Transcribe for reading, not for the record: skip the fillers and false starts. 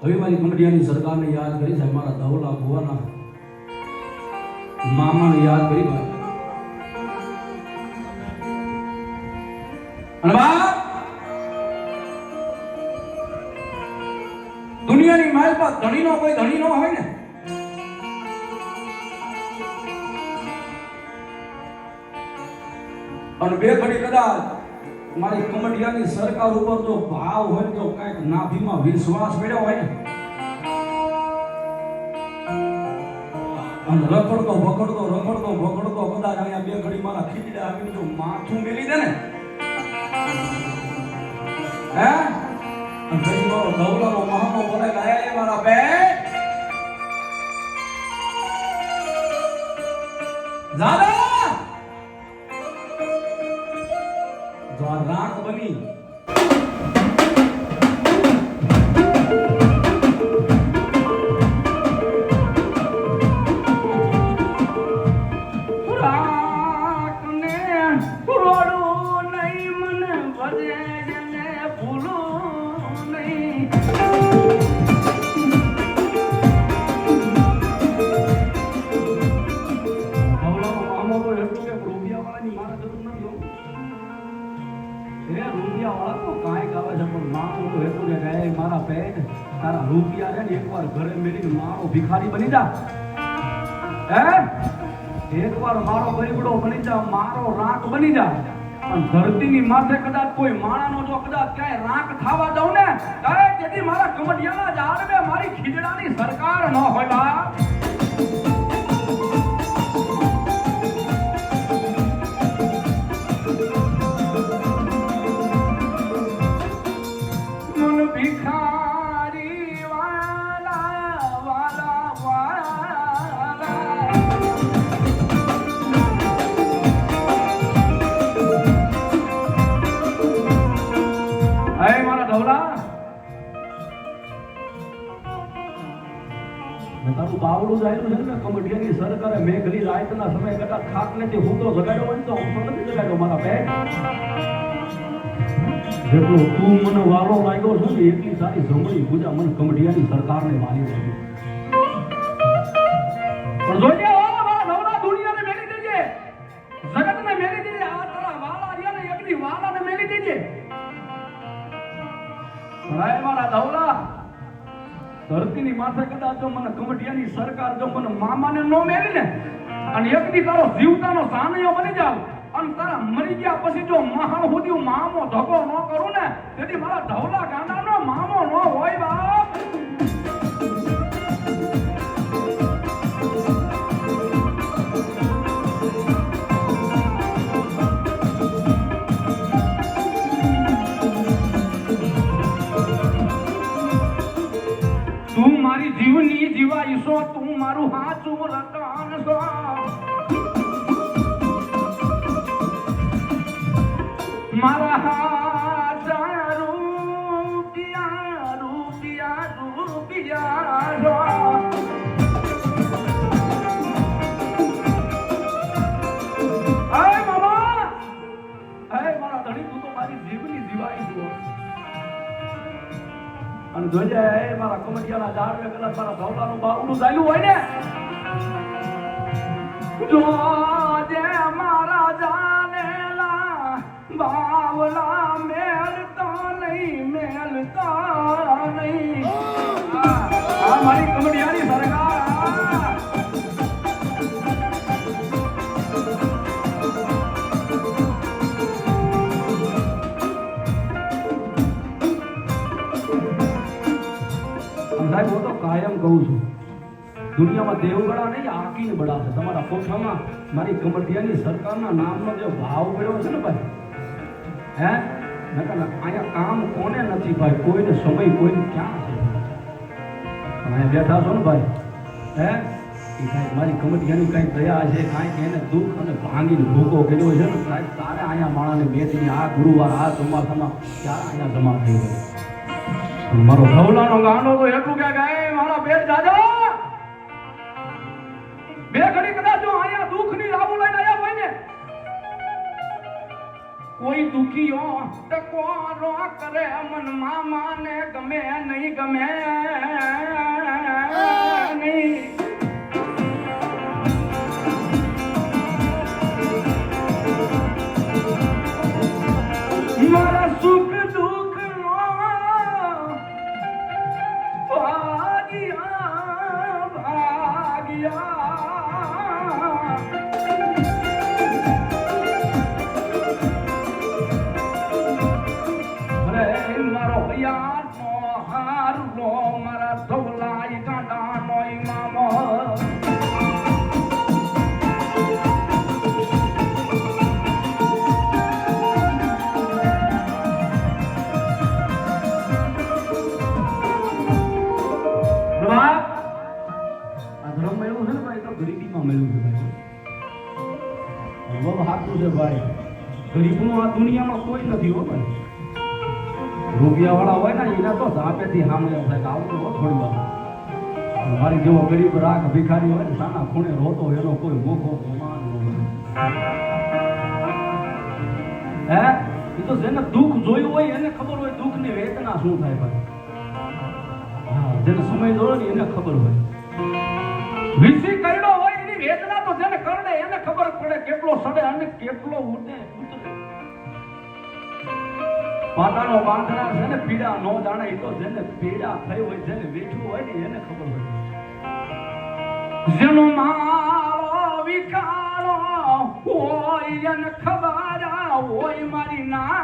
હવે મારી કંપનીની સરકારને યાદ કરી છે, મારા ધવલા ભુવાના મામાને યાદ કરી ભાઈ. અને બાપ દુનિયાની માલ પર ધણીનો કોઈ ધણી ન હોય ને, અને બે ઘડી કદાચ મારી કમડિયાની સરકાર ઉપર જો ભાવ હોય તો કઈક નાભીમાં વિશ્વાસ પડ્યો હોય ને, અને રખડતો ભખડતો કદાચ અહીંયા બે ઘડી મારા ખીચડા આવીને જો માથું મેલી દે ને, હે અને પછી મારો ધવલાનો મહામો બોલે ગયા એ મારા બે દાદા જો આ રાખ બની રૂપિયા છે ને એકવાર ઘરે મેળીને મારો ભિખારી બની જા, હે એકવાર મારો ગરીબડો બની જા, મારો રાખ બની જા. પણ ધરતીની માથે કદાચ કોઈ માણાનો જો કદાચ ક્યાંય રાખ થાવા દઉં ને, તેથી મારા કમડિયાના ઝાડવે મારી ખીજડાની સરકાર ન હોય બા. બાવડું જાયું છે ને કમડિયાની સરકારે મેઘલી રાતના સમય કદાચ ખાક નથી હું તો જગાડ્યો હોય તો હું તો નથી જગાડ્યો મારા બેટ. જેટલો તું મને વાલો લાગ્યો છે ને એટલી સારી જમણી પૂજા મને કમડિયાની સરકારને વાલી લાગી. પણ જોજે મારા નવરા દુનિયાને મેલી દેજે, જગતને મેલી દેજે, આ તારા વાલા રહ્યા ને એકલી વાલાને મેલી દેજે. ભાઈ મારા ધવલા ધરતીની માથે કદાચ જો મને કમડિયાની સરકાર જો મને મામાને નો મેલી ને, અને એકદી તારો જીવતાનો સાનયો બની જાવ, અને તારા મરી ગયા પછી જો મહાન સુધી મામો ધકો ન કરું ને, તેથી મારા ધવલા ગાંડાનો મામો ન હોય બાપ. તું મારી જીવની જીવાઈશો, તું મારું હાચું રતન છો. મારા હાચા રૂપિયા રૂપિયા રૂપિયા છો. અરે મામા, અરે મારા ધણી, તું તો મારી જીવની જીવાઈ છો. અને જોજે મારા કમડિયાના ઝાડવે કદાચ મારા ધવલાનું બાવડું ચાલ્યું હોય ને, જોજે મારા જાનેલા બાવલા મેલતા નહીં, મેલતા નહીં. આ મારી કમડિયાની સરકાર. હું તો કાયમ કહું છું, દુનિયામાં દેવગડા નહીં આકીને બડા છે. તમારા કોઠામાં મારી કમડિયાની સરકારના નામનો જે ભાવ પડ્યો છે ને ભાઈ, હે નકર અહીંયા કામ કોને નથી ભાઈ, કોઈને સમય કોઈને ક્યાં છે. અહીંયા બેઠા છો ને ભાઈ, હે એ કાંઈક મારી કમડિયાની કાંઈક દયા છે, કાંઈક એને દુઃખ અને ભાંગીને ભૂકો કર્યો છે ને, સાહેબ તારે અહીંયા માણાને મેચની આ ગુરુવાર આ ચોમાસામાં ક્યારે અહીંયા જમા થઈ ગયો. મારો ધવલાનો ગાંડો તો એટલું કે ગાય મારા પેટ દાદા બે ઘડી કદાચ જો અહીંયા દુઃખની રાહુ લઈને આવ્યા હોય ને, કોઈ દુખીઓ ટકોરો કરે મનમાં માને ગમે નહીં ગમે નહીં મારા સુખ દુઃખ નો ભાગ્યા ભાગ્યા મારો યાર નો હાર નો મારા ધવલાઈ ગાંડા નો મામો ગરીબીમાં મળ્યું છે ભાઈ બહુ સાચું છે ભાઈ ગરીબનું આ દુનિયામાં કોઈ નથી હો ભાઈ રૂપિયા વાળા હોય ને એના તો ધાપેથી સામે થાય આવું તો થોડી વાર મારી જેવો ગરીબ રાખ ભિખારી હોય ને સાના ખૂણે રોતો એનો કોઈ મોખો ગુમાન હે એ તો જેને દુઃખ જોયું હોય એને ખબર હોય દુઃખની વેદના શું થાય ભાઈ હા જેને સમય જોયો ને એને ખબર હોય વિસી કરડો હોય એની વેદના તો જેને કરડે એને ખબર પડે કેટલો સડે અને કેટલો ઉડે પાટાનો બાંધનાર છે ને પીડા નો જાણે એ તો જેને પીડા થઈ હોય જેને વેઠું હોય ને એને ખબર હોય જેનો મારો વિકારો હોય એને ખબર હોય મારી ના